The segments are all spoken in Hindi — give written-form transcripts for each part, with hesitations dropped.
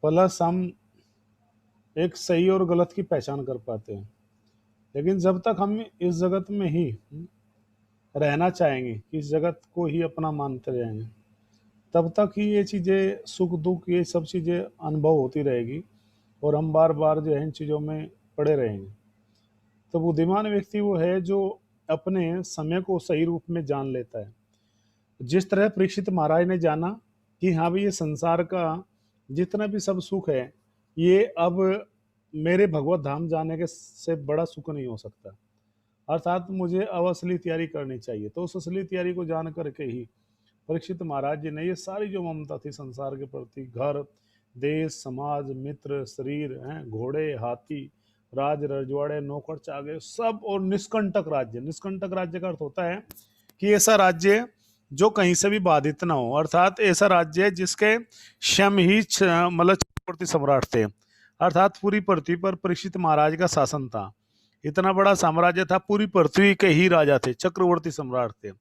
प्लस हम एक सही और गलत की पहचान कर पाते हैं। लेकिन जब तक हम इस जगत में ही रहना चाहेंगे, इस जगत को ही अपना मानते रहेंगे, तब तक ही ये चीज़ें, सुख दुख, ये सब चीज़ें अनुभव होती रहेगी और हम बार बार जो है इन चीज़ों में पड़े रहेंगे। तो बुद्धिमान व्यक्ति वो है जो अपने समय को सही रूप में जान लेता है। जिस तरह परीक्षित महाराज ने जाना कि हाँ भाई, ये संसार का जितना भी सब सुख है, ये अब मेरे भगवत धाम जाने के से बड़ा सुख नहीं हो सकता, अर्थात मुझे अब असली तैयारी करनी चाहिए। तो उस असली तैयारी को जान करके ही परीक्षित महाराज जी ने ये सारी जो ममता थी संसार के प्रति, घर, देश, समाज, मित्र, शरीर हैं, घोड़े, हाथी, राज रजवाड़े, नौकर चागे, सब, और निष्कंटक राज्य। निष्कंटक राज्य का अर्थ होता है कि ऐसा राज्य जो कहीं से भी बाधित ना हो, अर्थात ऐसा राज्य जिसके स्वयं ही मतलब चक्रवर्ती सम्राट थे, अर्थात पूरी पृथ्वी पर परीक्षित महाराज का शासन था। इतना बड़ा साम्राज्य था, पूरी पृथ्वी के ही राजा थे, चक्रवर्ती सम्राट थे।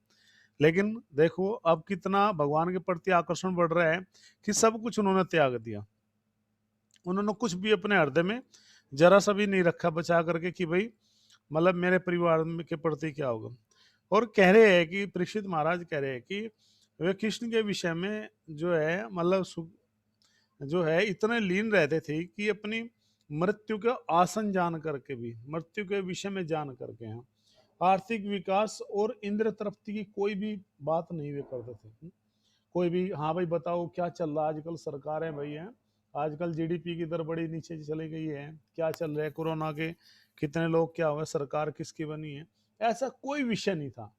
लेकिन देखो अब कितना भगवान के प्रति आकर्षण बढ़ रहा है कि सब कुछ उन्होंने त्याग दिया। उन्होंने कुछ भी अपने हृदय में जरा सा भी नहीं रखा बचा करके कि भाई मतलब मेरे परिवार के प्रति क्या होगा। और कह रहे हैं कि परीक्षित महाराज कह रहे हैं कि वे कृष्ण के विषय में जो है मतलब जो है इतने लीन रहते थे कि अपनी मृत्यु के आसन जान करके भी, मृत्यु के विषय में जान करके हैं, आर्थिक विकास और इंद्र तृप्ति की कोई भी बात नहीं वे करते थे। कोई भी, हाँ भाई बताओ क्या चल रहा है आजकल, सरकार है भाई है, आजकल जीडीपी की दर बड़ी नीचे चली गई है, क्या चल रहा है, कोरोना के कितने लोग क्या हुए, सरकार किसकी बनी है, ऐसा कोई विषय नहीं था।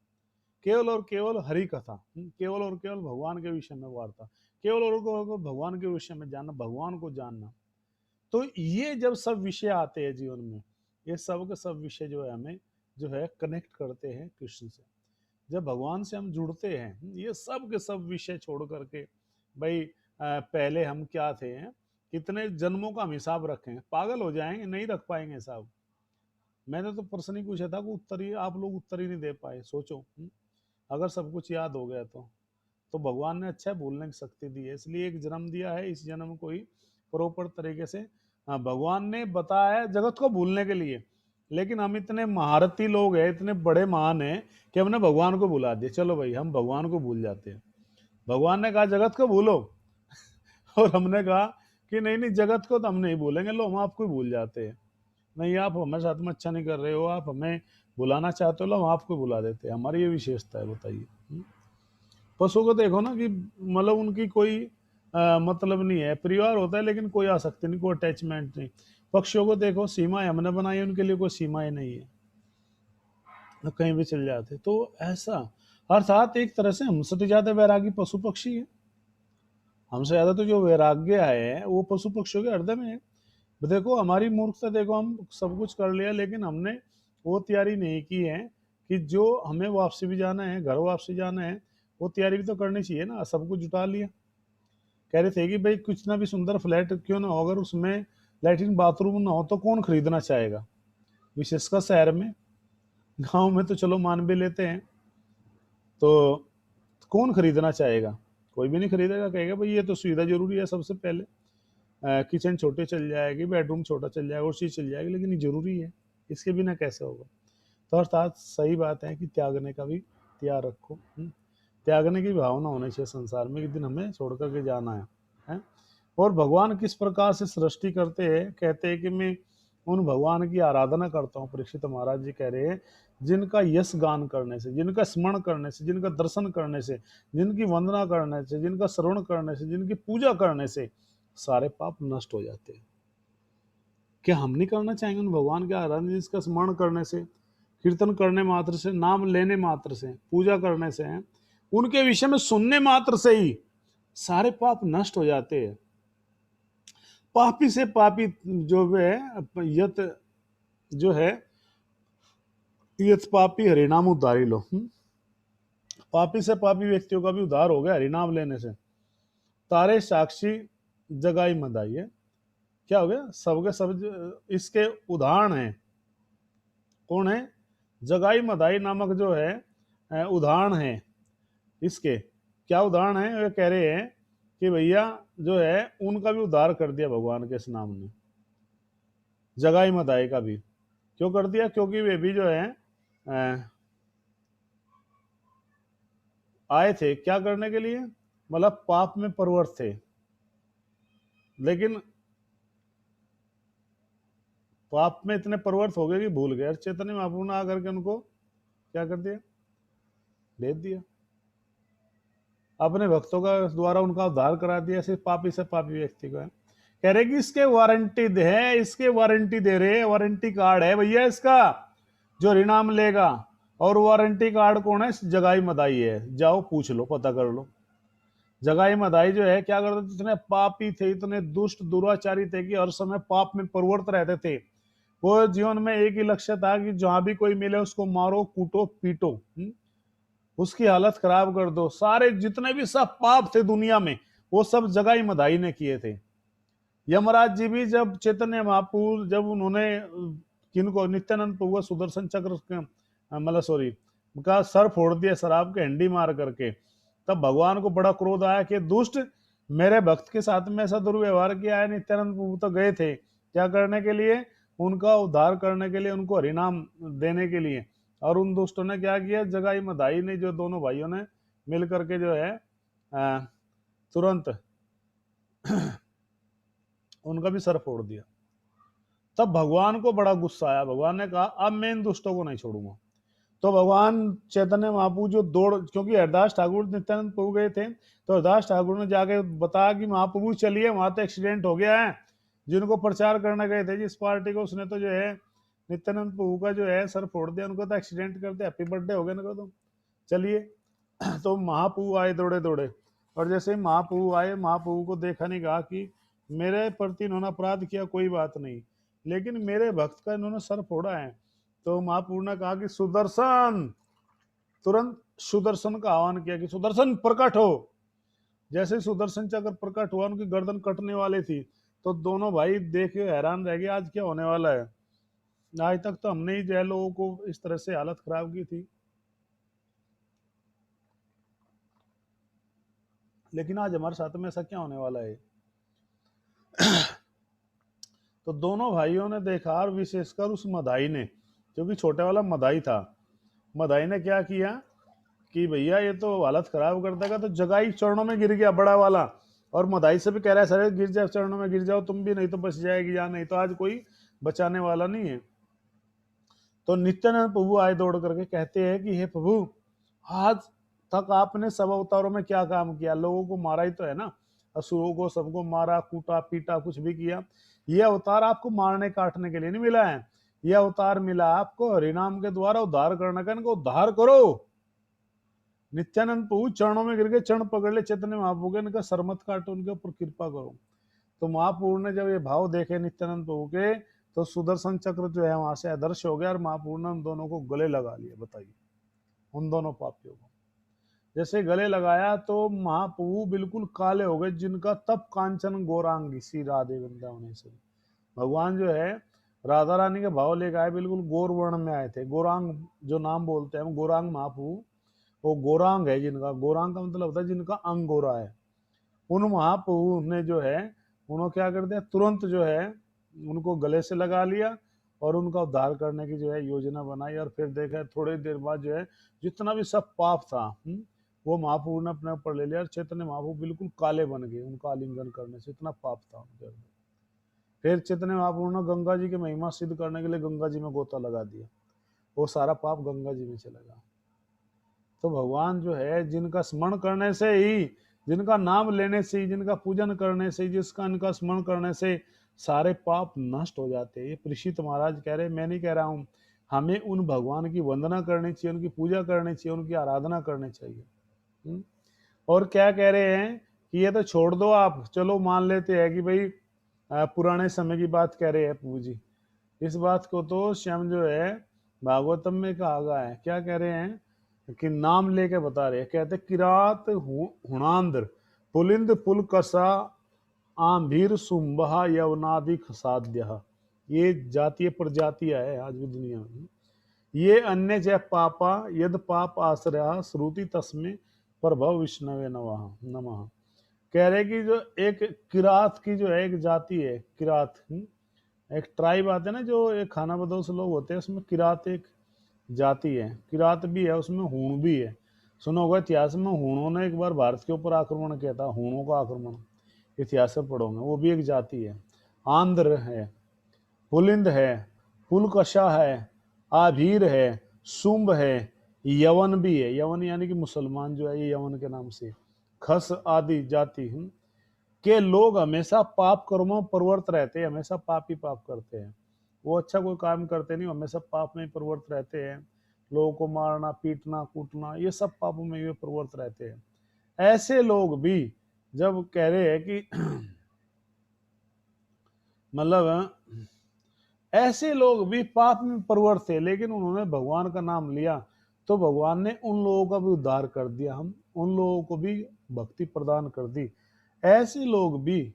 केवल और केवल हरि कथा, केवल और केवल भगवान के विषय में वार्ता, केवल और केवल भगवान के विषय में जानना, भगवान को जानना। तो ये जब सब विषय आते हैं जीवन में, ये सब के सब विषय जो है हमें जो है कनेक्ट करते हैं कृष्ण से। जब भगवान से हम जुड़ते हैं, ये सब के सब विषय छोड़ करके भाई पहले हम क्या थे, कितने जन्मों का हम हिसाब रखें, पागल हो जाएंगे, नहीं रख पाएंगे हिसाब। मैंने तो प्रश्न ही पूछा था कि उत्तर ही आप लोग उत्तर ही नहीं दे पाए, सोचो। अगर सब कुछ याद हो गया तो भगवान ने अच्छा भूलने की शक्ति दी है, इसलिए एक जन्म दिया है, इस जन्म को ही प्रॉपर तरीके से भगवान ने बताया है जगत को भूलने के लिए। लेकिन हम इतने महारथी लोग हैं, इतने बड़े महान हैं कि हमने भगवान को भुला दिया। चलो भाई हम भगवान को भूल जाते हैं। भगवान ने कहा जगत को भूलो और हमने कहा कि नहीं नहीं, जगत को तो हम नहीं भूलेंगे, लो हम आपको ही भूल जाते हैं। नहीं, आप हमारे साथ में अच्छा नहीं कर रहे हो, आप हमें बुलाना चाहते हो, लो हम आपको बुला देते हैं। हमारी ये विशेषता है, बताइए। पशु को देखो ना कि मतलब उनकी कोई मतलब नहीं है, परिवार होता है लेकिन कोई आसक्ति नहीं, कोई अटैचमेंट नहीं। पक्षियों को देखो, सीमाएं हमने बनाई, उनके लिए कोई सीमाएं नहीं है, वो कहीं भी चल जाते। तो ऐसा अर्थात एक तरह से हमसे तो ज्यादा वैरागी पशु पक्षी है। हमसे ज्यादा तो जो वैराग्य है वो पशु पक्षियों के हृदय में है। देखो हमारी मूर्खता, देखो हम सब कुछ कर लिया लेकिन हमने वो तैयारी नहीं की है कि जो हमें वापसी भी जाना है, घर वापसी जाना है, वो तैयारी भी तो करनी चाहिए ना। सब कुछ जुटा लिया, कह रहे थे कि भाई कुछ ना भी सुंदर फ्लैट क्यों ना हो, अगर उसमें लैट्रिन बाथरूम ना हो तो कौन खरीदना चाहेगा, विशेषकर शहर में। गांव में तो चलो मान भी लेते हैं, तो कौन खरीदना चाहेगा, कोई भी नहीं खरीदेगा, कहेगा भाई ये तो सुविधा जरूरी है सबसे पहले। किचन छोटे चल जाएगी, बेडरूम छोटा चल जाएगा, और चीज चल जाएगी, लेकिन ये जरूरी है, इसके बिना कैसे होगा। तो अर्थात सही बात है कि त्यागने का भी त्याग रखो। त्यागने की भावना होनी चाहिए संसार में, एक दिन हमें छोड़ करके जाना है? और भगवान किस प्रकार से सृष्टि करते हैं, कहते हैं कि मैं उन भगवान की आराधना करता हूँ। परीक्षित महाराज जी कह रहे हैं जिनका यश गान करने से, जिनका स्मरण करने से, जिनका दर्शन करने से, जिनकी वंदना करने से, जिनका श्रवण करने से, जिनकी पूजा करने से सारे पाप नष्ट हो जाते हैं। क्या हम नहीं करना चाहेंगे उन भगवान के आराधना, जिसका स्मरण करने से, कीर्तन करने मात्र से, नाम लेने मात्र से, पूजा करने से, उनके विषय में सुनने मात्र से ही सारे पाप नष्ट हो जाते हैं। पापी से पापी जो है, यत जो है, यत पापी हरिनाम उद्धारी लो। पापी से पापी व्यक्तियों का भी उद्धार हो गया हरिनाम लेने से। तारे साक्षी जगाई मदाई है, क्या हो गया, सबके सब इसके उदाहरण है। कौन है, जगाई मदाई नामक जो है उदाहरण है इसके। क्या उदाहरण है, वे कह रहे हैं कि भैया जो है उनका भी उद्धार कर दिया भगवान के इस नाम ने, जगाई मदाई का भी। क्यों कर दिया? क्योंकि वे भी जो है आए थे क्या करने के लिए, मतलब पाप में प्रवृत्त थे, लेकिन पाप में इतने प्रवृत्त हो गए कि भूल गए। चैतन्य महाप्रभु ने आकर के उनको क्या कर दिया? भेज दिया, अपने भक्तों का द्वारा उनका उद्धार करा दिया, सिर्फ पापी से पापी व्यक्ति को है। कह रहे कि इसके वारंटी है, इसके वारंटी दे रहे, वारंटी कार्ड है भैया इसका, जो हरिनाम लेगा। और वारंटी कार्ड कौन है? जगाई मदाई है, जाओ पूछ लो, पता कर लो। जगाई मदाई जो है क्या करते थे? इतने पापी थे, इतने दुष्ट दुराचारी थे कि हर समय पाप में प्रवृत्त रहते थे। वो जीवन में एक ही लक्ष्य था कि जहां भी कोई मिले उसको मारो, कूटो, पीटो, उसकी हालत खराब कर दो। सारे जितने भी सब पाप थे दुनिया में, वो सब जगाई मदाई ने किए थे। यमराज जी भी जब चैतन्य महाप्रभु, जब उन्होंने किनको, नित्यानंद प्रभु का सुदर्शन चक्र मतलब सॉरी का सर फोड़ दिया शराब के हंडी मार करके, तब भगवान को बड़ा क्रोध आया कि दुष्ट, मेरे भक्त के साथ में ऐसा दुर्व्यवहार किया है। नित्यानंद प्रभु तो गए थे क्या करने के लिए? उनका उद्धार करने के लिए, उनको हरिनाम देने के लिए। और उन दुष्टों ने क्या किया? जगाई मदाई ने, जो दोनों भाइयों ने मिल करके जो है तुरंत उनका भी सर फोड़ दिया। तब भगवान को बड़ा गुस्सा आया। भगवान ने कहा अब मैं इन दुष्टों को नहीं छोड़ूंगा। तो भगवान चैतन्य महाप्रभु जो दौड़, क्योंकि हरदास ठाकुर नित्यानंद प्रभु गए थे, तो हरदास ठाकुर ने जाके बताया कि महाप्रभु चलिए, वहां तो एक्सीडेंट हो गया है। जिनको प्रचार करने गए थे जिस पार्टी को, उसने तो जो है नित्यानंद प्रभु का जो है सर फोड़ दिया, उनको तो एक्सीडेंट कर दिया, हैप्पी बर्थडे हो गया ना। तो चलिए तो महाप्रभु आए दौड़े दौड़े, और जैसे महाप्रभु आए, महाप्रभु को देखा, नहीं कहा कि मेरे प्रति इन्होंने अपराध किया, कोई बात नहीं, लेकिन मेरे भक्त का इन्होंने सर फोड़ा है। तो महाप्रभु ने कहा कि सुदर्शन, तुरंत सुदर्शन का आह्वान किया कि सुदर्शन प्रकट हो। जैसे सुदर्शन चक्र प्रकट हुआ, उनकी गर्दन कटने वाली थी, तो दोनों भाई देख के हैरान रह गए, आज क्या होने वाला है। आज तक तो हमने ही जो है लोगों को इस तरह से हालत खराब की थी, लेकिन आज हमारे साथ में ऐसा क्या होने वाला है। तो दोनों भाइयों ने देखा, और विशेषकर उस मदाई ने, क्योंकि छोटे वाला मदाई था, मदाई ने क्या किया कि भैया ये तो हालत खराब कर देगा, तो जगाई चरणों में गिर गया बड़ा वाला, और मदाई से भी कह रहा है सर गिर जाओ, चरणों में गिर जाओ तुम भी, नहीं तो बच जाएगी, या नहीं तो आज कोई बचाने वाला नहीं है। तो नित्यानंद प्रभु आए दौड़ करके, कहते हैं कि हे प्रभु, आज तक आपने सब अवतारों में क्या काम किया? लोगों को मारा ही तो है ना, असुरों को सबको मारा, कूटा पीटा, कुछ भी किया। यह अवतार आपको मारने काटने के लिए नहीं मिला है, यह अवतार मिला आपको हरिनाम के द्वारा उद्धार करने का। इनको उद्धार करो। नित्यानंद प्रभु चरणों में गिर के चरण पकड़ ले चैतन्य महाप्रभु के, इनका सर मत काटो, उनके ऊपर कृपा करो। तो महाप्रभु ने जब ये भाव देखे नित्यानंद प्रभु के, तो सुदर्शन चक्र जो है वहां से अदृश्य हो गया, और महाप्रभु ने उन दोनों को गले लगा लिया। बताइए, उन दोनों पापियों को जैसे गले लगाया, तो महाप्रभु बिल्कुल काले हो गए, जिनका तप कांचन गौरांगी श्री राधे वृंदावनेश्वरी। भगवान जो है राधा रानी के भाव लेकर आए, बिल्कुल गौर वर्ण में आए थे। गौरांग जो नाम बोलते हैं हम, गौरांग महाप्रभु, वो गौरांग है जिनका, गौरांग का मतलब होता है जिनका अंग गोरा है। उन महाप्रभु ने जो है, उन्होंने क्या कर दिया, तुरंत जो है उनको गले से लगा लिया, और उनका उद्धार करने की जो है योजना बनाई। और फिर देखा थोड़ी देर बाद जो है जितना भी सब पाप था वो महाप्रभु ने अपने ऊपर ले लिया, और चैतन्य महाप्रभु बिल्कुल काले बन गए उनका आलिंगन करने से, इतना पाप था उनके अंदर। फिर चैतन्य महाप्रभु ने गंगा जी की महिमा सिद्ध करने के लिए गंगा जी में गोता लगा दिया, वो सारा पाप गंगा जी में चला गया। तो भगवान जो है, जिनका स्मरण करने से ही, जिनका नाम लेने से ही, जिनका पूजन करने से, जिसका इनका स्मरण करने से सारे पाप नष्ट हो जाते हैं। ये परीक्षित महाराज कह रहे, मैं नहीं कह रहा हूं, हमें उन भगवान की वंदना करनी चाहिए, उनकी पूजा करनी चाहिए, उनकी आराधना करनी चाहिए। और क्या कह रहे हैं कि ये तो छोड़ दो आप, चलो मान लेते हैं कि भाई पुराने समय की बात कह रहे हैं प्रभु जी। इस बात को तो स्वयं जो है भागवतम में कहा गया है। क्या कह रहे हैं कि नाम लेके बता रहे हैं, कहते किरात हुणांध्र पुलिंद पुलकसा आंभीर सुंबहा यवनादि खसाद्य। ये जातीय प्रजातियां है आज भी दुनिया में। ये अन्य जय पापा यद पाप आश्रय श्रुति तस्मे प्रभव विष्णवे नमः। कह रहे कि जो एक किरात की जो है एक जाति है, किरात, एक ट्राइब आते हैं ना, जो एक खाना बदोश लोग होते हैं, उसमें किरात एक जाति है, किरात भी है, उसमें हूण भी है। सुना होगा इतिहास में, हूणों ने एक बार भारत के ऊपर आक्रमण किया था, हूणों का आक्रमण, इतिहास में पढ़ोगे, वो भी एक जाति है। आंध्र है, पुलिंद है, पुलकशा है, आभीर है, शुंभ है, यवन भी है, यवन यानी कि मुसलमान जो है ये यवन के नाम से, खस आदि जाति के लोग हमेशा पाप कर्मों में प्रवृत्त रहते हैं, हमेशा पाप ही पाप करते हैं। वो अच्छा कोई काम करते नहीं, हमेशा पाप में ही प्रवृत्त रहते हैं। लोगों को मारना, पीटना, कूटना, ये सब पापों में ये प्रवृत्त रहते हैं। ऐसे लोग भी जब कह रहे हैं कि मतलब ऐसे लोग भी पाप में प्रवृत्त थे, लेकिन उन्होंने भगवान का नाम लिया तो भगवान ने उन लोगों का भी उद्धार कर दिया, हम उन लोगों को भी भक्ति प्रदान कर दी। ऐसे लोग भी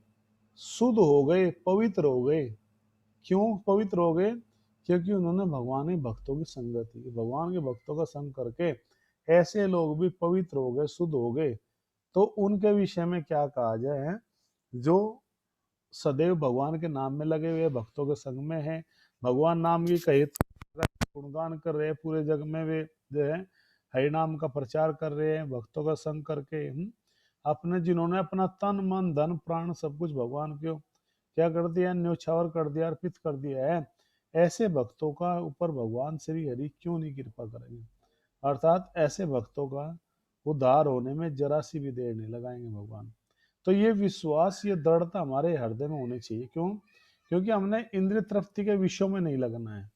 शुद्ध हो गए, पवित्र हो गए। क्यों पवित्र हो गए? क्योंकि उन्होंने भगवान के भक्तों की संगत की, भगवान के भक्तों का संग करके ऐसे लोग भी पवित्र हो गए, शुद्ध हो गए। तो उनके विषय में क्या कहा जाए? जो सदैव भगवान के नाम में लगे हुए भक्तों के संग में है, भगवान नाम की कही गुणगान कर रहे हैं पूरे जग में, वे जो है हरि नाम का प्रचार कर रहे हैं भक्तों का संग करके। अपने जिन्होंने अपना तन मन धन प्राण सब कुछ भगवान को क्या कर दिया? न्योछावर कर दिया, अर्पित कर दिया है। ऐसे भक्तों का ऊपर भगवान श्री हरि क्यों नहीं कृपा करेंगे? अर्थात ऐसे भक्तों का उद्धार होने में जरा सी भी देर नहीं लगाएंगे भगवान। तो ये विश्वास, ये दृढ़ता हमारे हृदय में होनी चाहिए। क्यों? क्योंकि हमने इंद्रिय तृप्ति के विषयों में नहीं लगना है।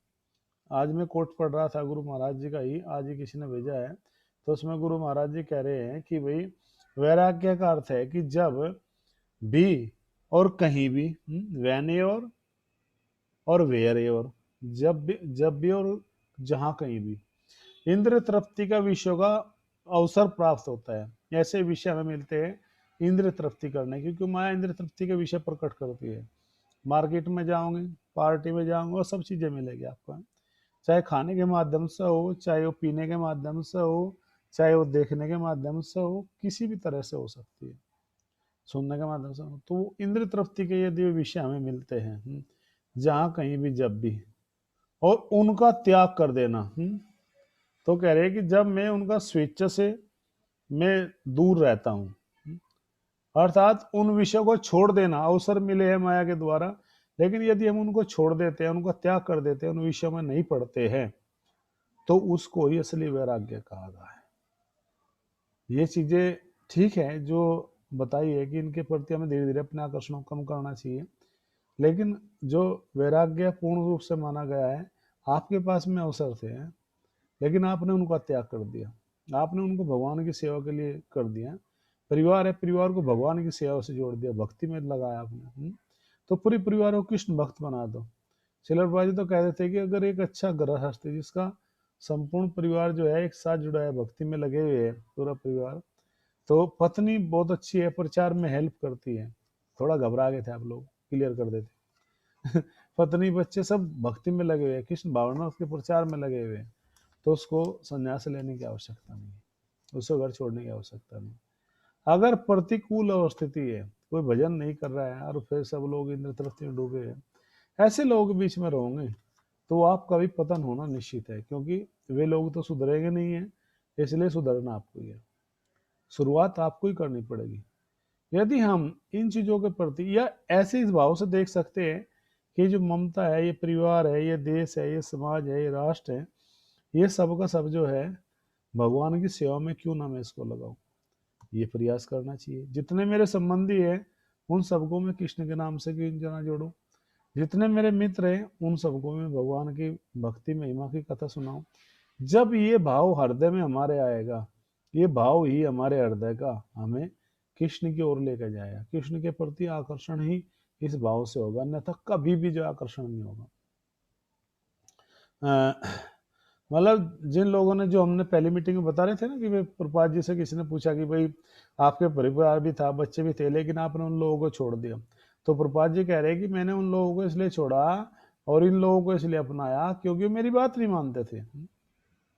आज मैं कोट पढ़ रहा था गुरु महाराज जी का ही, आज ही किसी ने भेजा है, तो उसमें गुरु महाराज जी कह रहे हैं कि भाई वैराग्य का अर्थ है कि जब भी और कहीं भी, वैने और वेरे और जब भी और जहां कहीं भी इंद्र तृप्ति का विषयों का अवसर प्राप्त होता है। ऐसे विषय हमें मिलते हैं इंद्र तृप्ति करने, क्योंकि माया इंद्र तृप्ति के विषय प्रकट करती है। मार्केट में जाओगे, पार्टी में जाओगे, और सब चीजें मिलेगी आपको, चाहे खाने के माध्यम से हो, चाहे वो पीने के माध्यम से हो, चाहे वो देखने के माध्यम से हो, किसी भी तरह से हो सकती है, सुनने के माध्यम से हो। तो इंद्र तृप्ति के यदि विषय हमें मिलते हैं, जहां कहीं भी जब भी, और उनका त्याग कर देना, तो कह रहे हैं कि जब मैं उनका स्वेच्छा से मैं दूर रहता हूँ, अर्थात उन विषयों को छोड़ देना, अवसर मिले हैं माया के द्वारा, लेकिन यदि हम उनको छोड़ देते हैं, उनका त्याग कर देते हैं, उन विषयों में नहीं पढ़ते हैं, तो उसको ही असली वैराग्य कहा गया है। ये चीजें ठीक है जो बताई है कि इनके प्रति हमें धीरे धीरे अपने आकर्षण को कम करना चाहिए, लेकिन जो वैराग्य पूर्ण रूप से माना गया है, आपके पास में अवसर थे, लेकिन आपने उनका त्याग कर दिया, आपने उनको भगवान की सेवा के लिए कर दिया। परिवार है, परिवार को भगवान की सेवा से जोड़ दिया, भक्ति में लगाया आपने, तो पूरे परिवार को कृष्ण भक्त बना दो। शिलर बाजी तो कहते थे कि अगर एक अच्छा गृहस्थ जिसका संपूर्ण परिवार जो है एक साथ जुड़ा है, भक्ति में लगे हुए है पूरा परिवार, तो पत्नी बहुत अच्छी है, प्रचार में हेल्प करती है, थोड़ा घबरा गए थे आप लोग, क्लियर कर देते पत्नी बच्चे सब भक्ति में लगे हुए हैं, कृष्ण भावना के प्रचार में लगे हुए हैं, तो उसको संन्यास लेने की आवश्यकता नहीं, उसको घर छोड़ने की आवश्यकता नहीं। अगर प्रतिकूल स्थिति है, कोई भजन नहीं कर रहा है और फिर सब लोग इंद्र तृप्ति में डूबे हैं, ऐसे लोगों के बीच में रहोगे तो आपका भी पतन होना निश्चित है, क्योंकि वे लोग तो सुधरेंगे नहीं है, इसलिए सुधरना आपको ही है, शुरुआत आपको ही करनी पड़ेगी। यदि हम इन चीजों के प्रति या ऐसे इस भाव से देख सकते हैं कि जो ममता है, ये परिवार है, ये देश है, ये समाज है, ये राष्ट्र है, ये सब का सब जो है भगवान की सेवा में क्यों ना मैं इसको लगाऊं, ये प्रयास करना चाहिए। जितने मेरे संबंधी हैं उन सबको मैं कृष्ण के नाम से क्यों ना जोड़ूं, जितने मेरे मित्र हैं उन सबको मैं भगवान की भक्ति महिमा की कथा सुनाऊं। जब ये भाव हृदय में हमारे आएगा, ये भाव ही हमारे हृदय का हमें कृष्ण की ओर लेकर जाएगा, कृष्ण के प्रति आकर्षण ही इस भाव से होगा, अन्यथा कभी भी जो आकर्षण नहीं होगा। मतलब जिन लोगों ने, जो हमने पहली मीटिंग में बता रहे थे ना कि भाई प्रपात जी से किसी ने पूछा कि भाई आपके परिवार भी था, बच्चे भी थे, लेकिन आपने उन लोगों को छोड़ दिया, तो प्रपात जी कह रहे हैं कि मैंने उन लोगों को इसलिए छोड़ा और इन लोगों को इसलिए अपनाया क्योंकि मेरी बात नहीं मानते थे,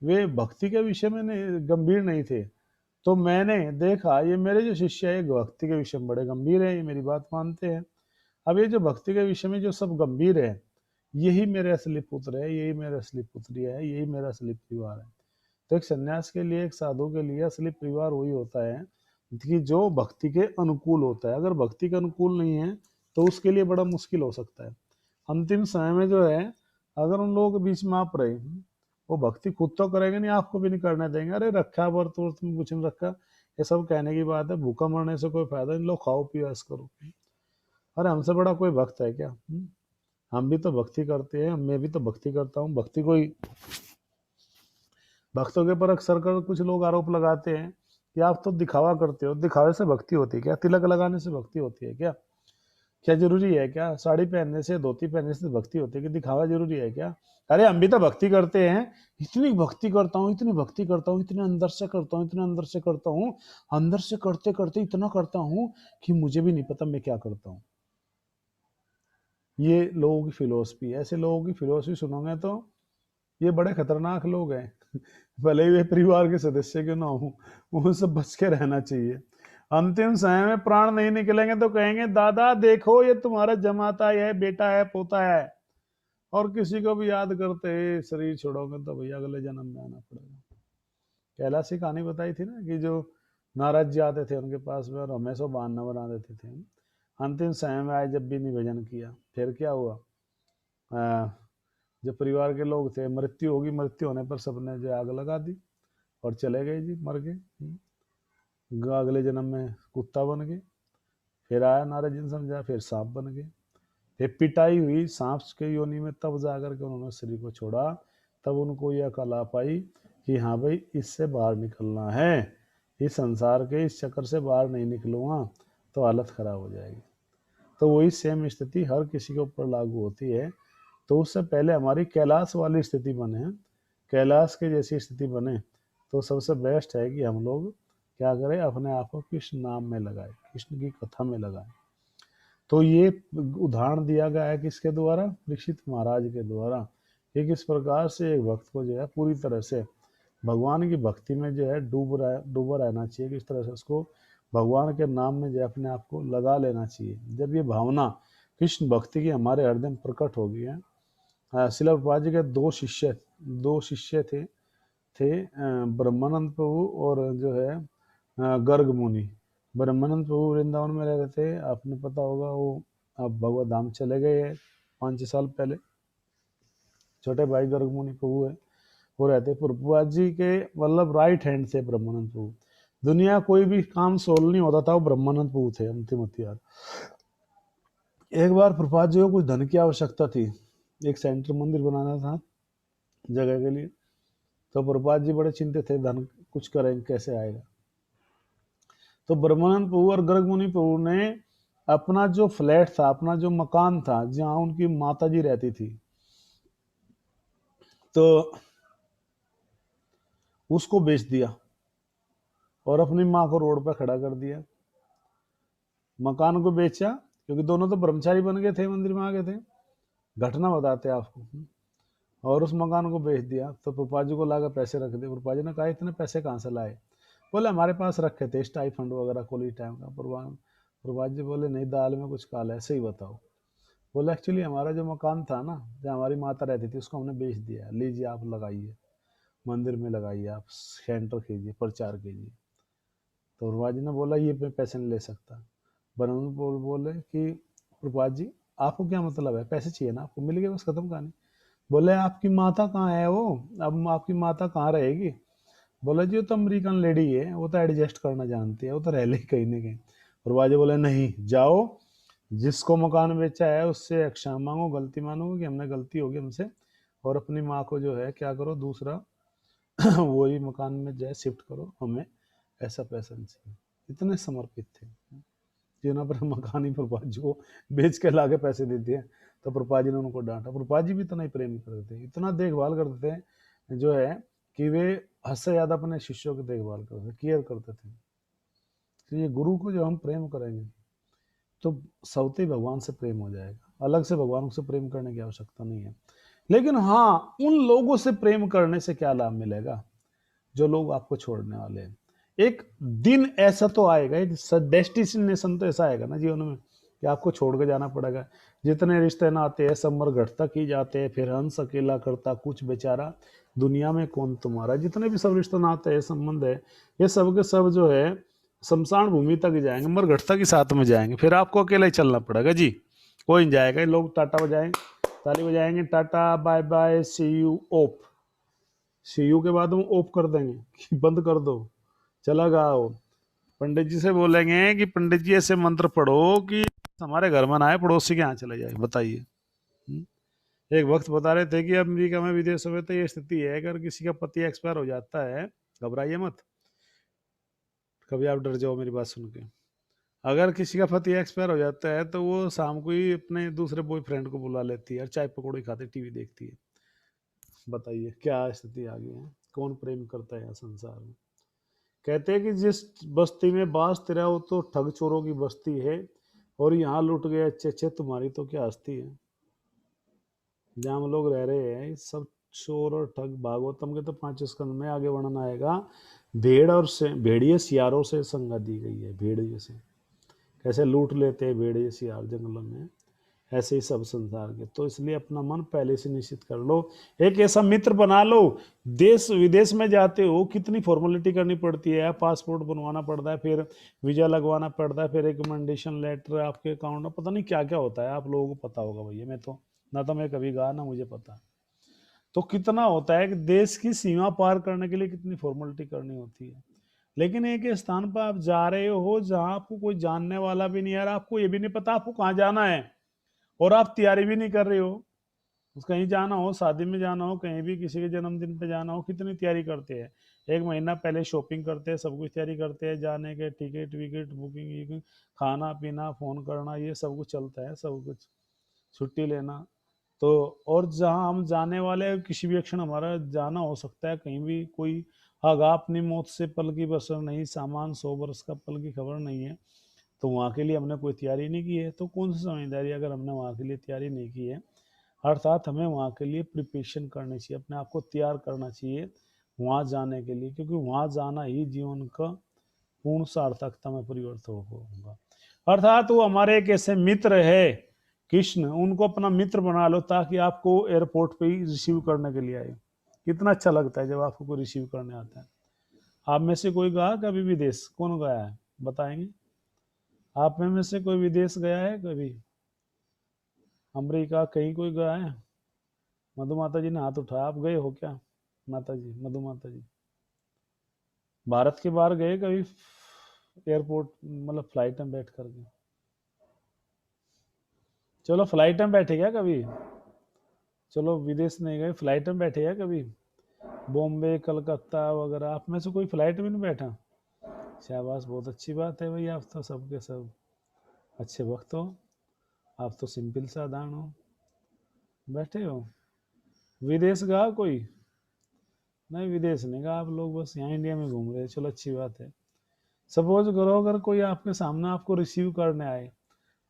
वे भक्ति के विषय में नहीं, गंभीर नहीं थे, तो मैंने देखा ये मेरे जो शिष्य है भक्ति के विषय में बड़े गंभीर है, ये मेरी बात मानते हैं। अब ये जो भक्ति के विषय में जो सब गंभीर है, यही मेरे असली पुत्र है, यही मेरे असली पुत्री है, यही मेरा असली परिवार है। तो एक सन्यास के लिए, एक साधु के लिए असली परिवार वही होता है कि जो भक्ति के अनुकूल होता है। अगर भक्ति के अनुकूल नहीं है तो उसके लिए बड़ा मुश्किल हो सकता है। अंतिम समय में जो है, अगर उन लोगों के बीच में आप रहे, वो भक्ति खुद तो करेंगे नहीं, आपको भी नहीं करने देंगे। अरे रखा वर्त वर्त में कुछ नहीं रखा, ये सब कहने की बात है। भूखा मरने से कोई फायदा नहीं, लो खाओ पियो ऐस करो। अरे हमसे बड़ा कोई भक्त है क्या? हम भी तो भक्ति करते हैं, मैं भी तो भक्ति करता हूँ। भक्ति कोई, भक्तों के ऊपर अक्सर कर कुछ लोग आरोप लगाते हैं कि आप तो दिखावा करते हो। दिखावे से भक्ति होती है क्या? तिलक लगाने से भक्ति होती है क्या? क्या जरूरी है क्या? साड़ी पहनने से, धोती पहनने से भक्ति होती है कि दिखावा जरूरी है क्या? अरे हम भी तो भक्ति करते हैं। इतनी भक्ति करता हूँ, इतनी भक्ति करता हूँ, इतने अंदर से करता हूँ, इतने अंदर से करता हूँ, अंदर से करते करते इतना करता हूँ कि मुझे भी नहीं पता मैं क्या करता हूँ। ये लोगों की फिलोसफी है। ऐसे लोगों की फिलोसफी सुनोगे तो ये बड़े खतरनाक लोग हैं। भले ही वे परिवार के सदस्य क्यों ना हो, उनसे बच के रहना चाहिए। अंतिम समय में प्राण नहीं निकलेंगे तो कहेंगे दादा देखो ये तुम्हारा जमाता है, बेटा है, पोता है। और किसी को भी याद करते शरीर छोड़ोगे तो भैया अगले जन्म में आना पड़ेगा। कैलाश की कहानी बताई थी ना कि जो नारद जी आते थे उनके पास में और हमेशा बहाना बना देते थे। अंतिम समय में आए, जब भी निवेदन किया, फिर क्या हुआ? जो परिवार के लोग थे, मृत्यु होगी, मृत्यु होने पर सबने जो आग लगा दी और चले गए जी, मर गए। अगले जन्म में कुत्ता बन गए। फिर आया नारद जी ने समझा, फिर सांप बन गए। फिर पिटाई हुई सांप के योनि में, तब जाकर के उन्होंने शरीर को छोड़ा। तब उनको यह अकल आ पाई कि हाँ भाई इससे बाहर निकलना है, इस संसार के इस चक्कर से बाहर नहीं निकलूंगा तो हालत खराब हो जाएगी। तो वही सेम स्थिति हर किसी के ऊपर लागू होती है। तो उससे पहले हमारी कैलाश वाली स्थिति बने, कैलाश की जैसी स्थिति बने, तो सबसे बेस्ट है कि हम लोग क्या करें, अपने आप को कृष्ण नाम में लगाए, कृष्ण की कथा में लगाए। तो ये उदाहरण दिया गया है किसके द्वारा? परीक्षित महाराज के द्वारा, कि किस प्रकार से एक भक्त को जो है पूरी तरह से भगवान की भक्ति में जो है डूबा रहना चाहिए, किस तरह से उसको भगवान के नाम में जो है अपने आप को लगा लेना चाहिए। जब ये भावना कृष्ण भक्ति की हमारे हृदय में प्रकट होगी है। श्रील प्रभुपाद जी के दो शिष्य थे ब्रह्मानंद प्रभु और जो है गर्ग मुनि। ब्रह्मानंद प्रभु वृंदावन में रहते थे, आपने पता होगा, वो अब भगवत धाम चले गए हैं 5-6 साल पहले। छोटे भाई गर्ग मुनि प्रभु है, वो रहते प्रभुपाद जी के मतलब राइट हैंड थे ब्रह्मानंद प्रभु। दुनिया कोई भी काम सोल्व नहीं होता था, वो ब्रह्मानंद प्रभु थे अंतिम हथियार। एक बार प्रभुपाद जी को कुछ धन की आवश्यकता थी, एक सेंटर मंदिर बनाना था जगह के लिए। तो प्रभुपाद जी बड़े चिंतित थे, धन कुछ करेंगे कैसे आएगा। तो ब्रह्मानंद प्रभु और गर्ग मुनि प्रभु ने अपना जो फ्लैट था, अपना जो मकान था जहां उनकी माता जी रहती थी, तो उसको बेच दिया और अपनी माँ को रोड पर खड़ा कर दिया। मकान को बेचा क्योंकि दोनों तो ब्रह्मचारी बन गए थे, मंदिर में आ गए थे, घटना बताते आपको। और उस मकान को बेच दिया। तो प्रभुपाद जी को लाकर पैसे रख दिए। प्रभुपाद जी ने कहा इतने पैसे कहाँ से लाए? बोले हमारे पास रखे थे स्टाई फंड वगैरह कॉलेज टाइम का। प्रभुपाद जी बोले नहीं, दाल में कुछ काला है, सही बताओ। बोले एक्चुअली हमारा जो मकान था ना, जहाँ हमारी माता रहती थी, उसको हमने बेच दिया, लीजिए आप लगाइए, मंदिर में लगाइए, आप सेंटर कीजिए, प्रचार कीजिए। तो प्रभुपाद जी ने बोला ये मैं पैसे नहीं ले सकता। ब्रह्मन बोले कि प्रभुपाद जी आपको क्या मतलब है, पैसे चाहिए ना आपको, मिल गए बस, खत्म कहानी। बोले आपकी माता कहाँ है? वो अब आपकी माता कहाँ रहेगी? बोला जी वो तो अमेरिकन लेडी है, वो तो एडजस्ट करना जानती है, वो तो रह ले कहीं ना कहीं। प्रभुपाद जी बोले नहीं, जाओ जिसको मकान बेचा है उससे क्षमा मांगो, गलती मानो कि हमने गलती होगी हमसे, और अपनी माँ को जो है क्या करो, दूसरा वही मकान में जो है शिफ्ट करो, हमें ऐसा पैसा नहीं चाहिए। इतने समर्पित थे जिन्होंने पर मकान ही प्रभुपाद जी को बेच के ला के पैसे दे दिए। तो प्रभुपाद जी ने उनको डांटा। प्रभुपाद जी भी इतना ही प्रेम करते थे, इतना देखभाल करते थे जो है कि वे हद से ज्यादा अपने शिष्यों की देखभाल करते थे, केयर करते थे। तो ये गुरु को जो हम प्रेम करेंगे तो स्वतः ही भगवान से प्रेम हो जाएगा। अलग से भगवान से प्रेम करने की आवश्यकता नहीं है। लेकिन हाँ, उन लोगों से प्रेम करने से क्या लाभ मिलेगा जो लोग आपको छोड़ने वाले हैं। एक दिन ऐसा तो आएगा, एक डेस्टिनेशन तो ऐसा आएगा ना जीवन में कि आपको छोड़ के जाना पड़ेगा। जितने रिश्ते नाते हैं सब मर तक ही जाते हैं, फिर हंस अकेला करता कुछ बेचारा, दुनिया में कौन तुम्हारा। जितने भी सब रिश्ते नाते हैं, संबंध है, ये सब के सब जो है शमशान भूमि तक ही जाएंगे, मर तक ही साथ में जाएंगे, फिर आपको अकेला ही चलना पड़ेगा जी। कोई नहीं जाएगा। लोग टाटा बजाएंगे, ताली बजाएंगे, टाटा बाय बाय सी यू ओप, सी यू के बाद हम ओप कर देंगे कि बंद कर दो, चला गाओ। पंडित जी से बोलेंगे कि पंडित जी ऐसे मंत्र पढ़ो कि हमारे घर में ना आए, पड़ोसी के यहाँ चले जाए। बताइए। हम्म? एक वक्त बता रहे थे कि अमेरिका में, विदेशों में तो ये स्थिति है, अगर किसी का पति एक्सपायर हो जाता है, घबराइए मत, कभी आप डर जाओ मेरी बात सुन के। अगर किसी का पति एक्सपायर हो जाता है तो वो शाम को ही अपने दूसरे बॉयफ्रेंड को बुला लेती है और चाय पकौड़ी खाते टीवी देखती है। बताइए क्या स्थिति आ गई है। कौन प्रेम करता है यहाँ संसार में। कहते हैं कि जिस बस्ती में बास तेरा वो तो ठग चोरों की बस्ती है, और यहाँ लुट गए अच्छे अच्छे, तुम्हारी तो क्या हस्ती है। जहाँ हम लोग रह रहे हैं सब चोर और ठग। भागवतम के तो 5 स्कंद में आगे वर्णन आएगा, भेड़ और से भेड़िए सियारों से संगा दी गई है। भेड़िए से कैसे लूट लेते हैं भेड़िए सियार जंगलों में, ऐसे ही सब संसार के। तो इसलिए अपना मन पहले से निश्चित कर लो, एक ऐसा मित्र बना लो। देश विदेश में जाते हो कितनी फॉर्मेलिटी करनी पड़ती है, पासपोर्ट बनवाना पड़ता है, फिर वीजा लगवाना पड़ता है, फिर रिकमेंडेशन लेटर, आपके अकाउंट में पता नहीं क्या क्या होता है। आप लोगों को पता होगा भैया, मैं तो ना, तो मैं कभी गया ना मुझे पता। तो कितना होता है कि देश की सीमा पार करने के लिए कितनी फॉर्मेलिटी करनी होती है। लेकिन एक स्थान पर आप जा रहे हो जहां आपको कोई जानने वाला भी नहीं है, आपको ये भी नहीं पता आपको कहाँ जाना है, और आप तैयारी भी नहीं कर रहे हो। कहीं जाना हो, शादी में जाना हो, कहीं भी किसी के जन्मदिन पे जाना हो, कितनी तैयारी करते हैं। 1 महीना पहले शॉपिंग करते हैं, सब कुछ तैयारी करते हैं, जाने के टिकट विकेट बुकिंग, खाना पीना, फोन करना, ये सब कुछ चलता है, सब कुछ, छुट्टी लेना। तो और जहाँ हम जाने वाले हैं, किसी भी क्षण हमारा जाना हो सकता है कहीं भी। कोई आगा अपनी मौत से पल की बसर नहीं, सामान 100 वर्ष का पल की खबर नहीं है। तो वहाँ के लिए हमने कोई तैयारी नहीं की है, तो कौन सी समझदारी अगर हमने वहाँ के लिए तैयारी नहीं की है। अर्थात हमें वहाँ के लिए प्रिपरेशन करनी चाहिए, अपने आप को तैयार करना चाहिए वहाँ जाने के लिए, क्योंकि वहाँ जाना ही जीवन का पूर्ण सार्थकता में परिवर्तन होगा। अर्थात वो हमारे एक ऐसे मित्र है कृष्ण, उनको अपना मित्र बना लो ताकि आपको एयरपोर्ट पे ही रिसीव करने के लिए आए। कितना अच्छा लगता है जब आपको कोई रिसीव करने आता है। आप में से कोई गया कभी विदेश? कौन गया है बताएंगे? आप में से कोई विदेश गया है कभी? अमेरिका कहीं कोई गया है? मधु माता जी ने हाथ उठाया। आप गए हो क्या माता जी, मधु माता जी? भारत के बाहर गए कभी एयरपोर्ट, मतलब फ्लाइट में बैठ करके? चलो फ्लाइट में बैठे क्या कभी? चलो विदेश नहीं गए, फ्लाइट में बैठे क्या कभी? बॉम्बे कलकत्ता वगैरह, आप में से कोई फ्लाइट में नहीं बैठा? शाबाश, बहुत अच्छी बात है भाई, आप तो सबके सब अच्छे वक्त हो। आप तो सिंपल साधारण हो, बैठे हो। विदेश गया कोई? नहीं विदेश नहीं गया, आप लोग बस यहाँ इंडिया में घूम रहे हैं। चलो अच्छी बात है। सपोज करो अगर कोई आपके सामने आपको रिसीव करने आए,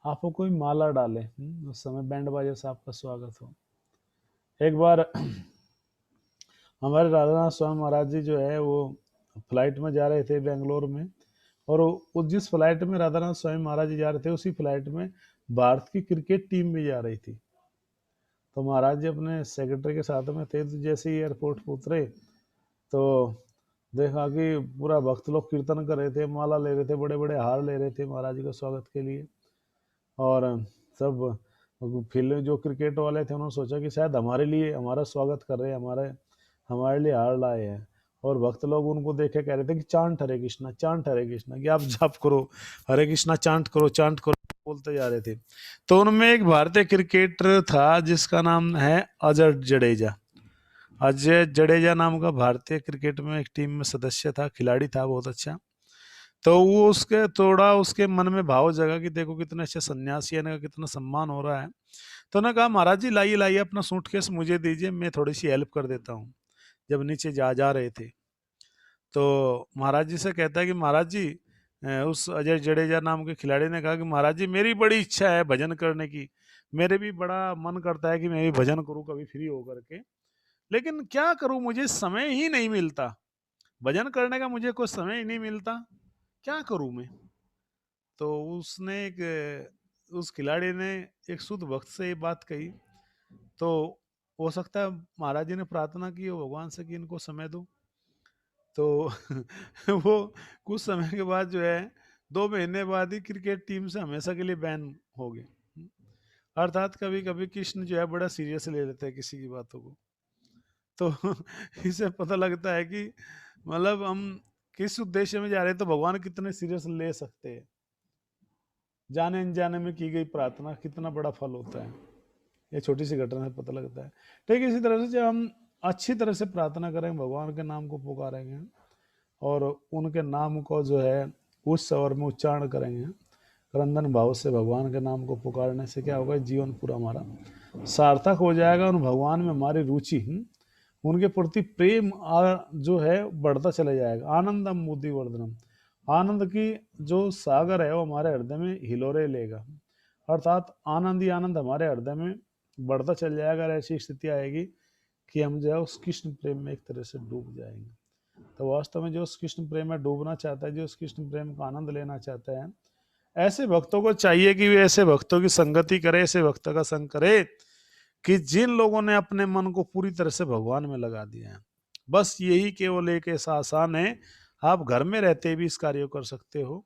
आपको कोई माला डाले, उस समय बैंड बाजे से आपका स्वागत हो। एक बार हमारे राधानाथ स्वामी महाराज जी जो है वो फ्लाइट में जा रहे थे बेंगलोर में, और वो जिस फ्लाइट में राधानाथ स्वामी महाराज जी जा रहे थे उसी फ्लाइट में भारत की क्रिकेट टीम भी जा रही थी। तो महाराज जी अपने सेक्रेटरी के साथ में थे, तो जैसे ही एयरपोर्ट पर उतरे तो देखा कि पूरा भक्त लोग कीर्तन कर रहे थे, माला ले रहे थे, बड़े बड़े हार ले रहे थे महाराज जी के स्वागत के लिए। और सब फिल्म जो क्रिकेट वाले थे उन्होंने सोचा कि शायद हमारे लिए हमारा स्वागत कर रहे हैं, हमारे हमारे लिए हार लाए हैं। और भक्त लोग उनको देखे कह रहे थे कि चांट हरे कृष्णा, चांट हरे कृष्णा, कि आप जप करो, हरे कृष्णा चांट करो, चांट करो, बोलते जा रहे थे। तो उनमें एक भारतीय क्रिकेटर था जिसका नाम है अजय जडेजा। अजय जडेजा नाम का भारतीय क्रिकेट में एक टीम में सदस्य था, खिलाड़ी था बहुत अच्छा। तो वो उसके थोड़ा उसके मन में भाव जगा कि देखो कितने अच्छे सन्यासी है, इनका कितना सम्मान हो रहा है। तो उन्होंने कहा महाराज जी लाइए लाइए अपना सूटकेस मुझे दीजिए, मैं थोड़ी सी हेल्प कर देता हूँ। जब नीचे जा जा रहे थे तो महाराज जी से कहता है कि महाराज जी, उस अजय जडेजा नाम के खिलाड़ी ने कहा कि महाराज जी मेरी बड़ी इच्छा है भजन करने की, मेरे भी बड़ा मन करता है कि मैं भी भजन करूं कभी फ्री होकर के, लेकिन क्या करूं मुझे समय ही नहीं मिलता। भजन करने का मुझे कोई समय ही नहीं मिलता, क्या करूं मैं। तो उसने उस खिलाड़ी ने एक शुद्ध भक्त से ये बात कही। तो हो सकता है महाराज जी ने प्रार्थना की हो भगवान से कि इनको समय दो। तो वो कुछ समय के बाद जो है 2 महीने बाद ही क्रिकेट टीम से हमेशा के लिए बैन हो गए। अर्थात कभी कभी कृष्ण जो है बड़ा सीरियस ले लेते हैं किसी की बातों को। तो इससे पता लगता है कि मतलब हम किस उद्देश्य में जा रहे हैं तो भगवान कितने सीरियस ले सकते हैं। जाने अनजाने में की गई प्रार्थना कितना बड़ा फल होता है, ये छोटी सी घटना से पता लगता है। ठीक है, इसी तरह से जब हम अच्छी तरह से प्रार्थना करेंगे, भगवान के नाम को पुकारेंगे और उनके नाम को जो है उस स्वर में उच्चारण करेंगे, क्रंदन भाव से भगवान के नाम को पुकारने से क्या होगा, जीवन पूरा हमारा सार्थक हो जाएगा और भगवान में हमारी रुचि, उनके प्रति प्रेम जो है बढ़ता चला जाएगा। आनंदम बुद्धि वर्धनम, आनंद की जो सागर है वो हमारे हृदय में हिलोरे लेगा, अर्थात आनंद ही आनंद हमारे हृदय में बढ़ता चल जाएगा। और ऐसी स्थिति आएगी कि हम जो है उस कृष्ण प्रेम में एक तरह से डूब जाएंगे। तो वास्तव में जो उस कृष्ण प्रेम में डूबना चाहता है, जो उस कृष्ण प्रेम का आनंद लेना चाहता है, ऐसे भक्तों को चाहिए कि वे ऐसे भक्तों की संगति करे, ऐसे भक्तों का संग करे कि जिन लोगों ने अपने मन को पूरी तरह से भगवान में लगा दिया है। बस यही केवल एक ऐसा आसान है, आप घर में रहते भी इस कार्य को कर सकते हो,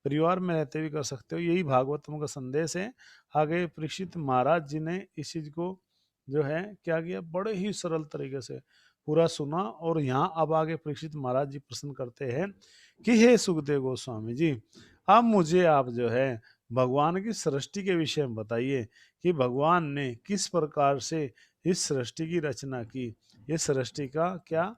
परिवार में रहते भी कर सकते हो। यही भागवतम का संदेश है। आगे परीक्षित महाराज जी ने इस चीज को जो है क्या किया, बड़े ही सरल तरीके से पूरा सुना। और यहाँ अब आगे परीक्षित महाराज जी प्रश्न करते हैं कि हे सुखदेव गोस्वामी जी, अब मुझे आप जो है भगवान की सृष्टि के विषय में बताइए कि भगवान ने किस प्रकार से इस सृष्टि की रचना की, इस सृष्टि का क्या,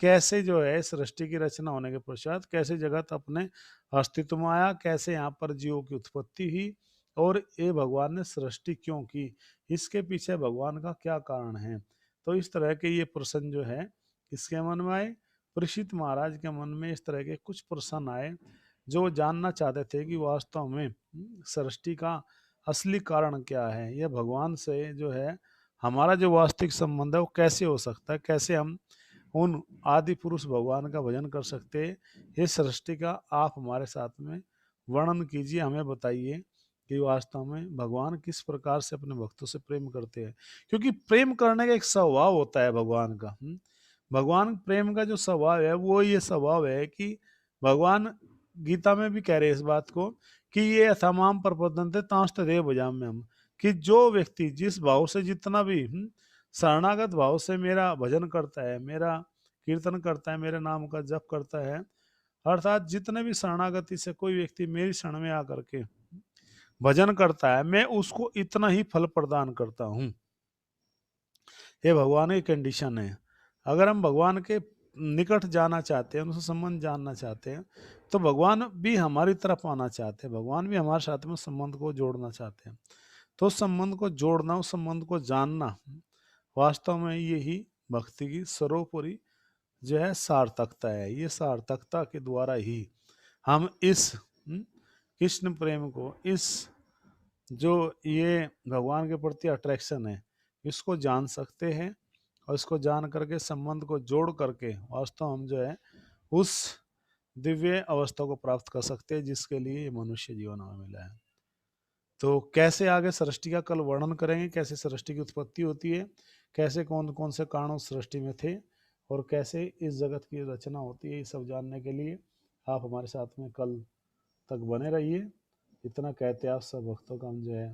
कैसे जो है सृष्टि की रचना होने के पश्चात कैसे जगत अपने अस्तित्व में आया, कैसे यहाँ पर जीवों की उत्पत्ति हुई और ये भगवान ने सृष्टि क्यों की, इसके पीछे भगवान का क्या कारण है। तो इस तरह के ये प्रश्न जो है किसके मन में आए, परीक्षित महाराज के मन में इस तरह के कुछ प्रश्न आए जो जानना चाहते थे कि वास्तव में सृष्टि का असली कारण क्या है, यह भगवान से जो है हमारा जो वास्तविक संबंध है वो कैसे हो सकता है, कैसे हम उन आदि पुरुष भगवान का भजन कर सकते हैं। ये सृष्टि का आप हमारे साथ में वर्णन कीजिए, हमें बताइए कि वास्तव में भगवान किस प्रकार से अपने भक्तों से प्रेम करते हैं। क्योंकि प्रेम करने का एक स्वभाव होता है भगवान का। भगवान प्रेम का जो स्वभाव है वो ये स्वभाव है कि भगवान गीता में भी कह रहे हैं इस बात को कि ये तमाम प्रपदंते तांस तदेव भजाम में हम, कि जो व्यक्ति जिस भाव से जितना भी शरणागत भाव से मेरा भजन करता है, मेरा कीर्तन करता है, मेरे नाम का जप करता है, अर्थात जितने भी शरणागति से कोई व्यक्ति मेरी शरण में आकर के भजन करता है, मैं उसको इतना ही फल प्रदान करता हूँ। ये भगवान की कंडीशन है। अगर हम भगवान के निकट जाना चाहते हैं, उनसे संबंध जानना चाहते हैं, तो भगवान भी हमारी तरफ आना चाहते हैं, भगवान भी हमारे साथ में संबंध को जोड़ना चाहते हैं। तो उस संबंध को जोड़ना, उस संबंध को जानना वास्तव में यही भक्ति की सर्वोपरि जो है सार्थकता है। ये सार्थकता के द्वारा ही हम इस कृष्ण प्रेम को, इस जो ये भगवान के प्रति अट्रैक्शन है, इसको जान सकते हैं। और इसको जान करके संबंध को जोड़ करके वास्तव हम जो है उस दिव्य अवस्था को प्राप्त कर सकते हैं जिसके लिए मनुष्य जीवन हमें मिला है। तो कैसे आगे सृष्टि का कल वर्णन करेंगे, कैसे सृष्टि की उत्पत्ति होती है, कैसे कौन कौन से कारण उस सृष्टि में थे और कैसे इस जगत की रचना होती है, ये सब जानने के लिए आप हमारे साथ में कल तक बने रहिए। इतना कहते आप सब भक्तों का हम जो है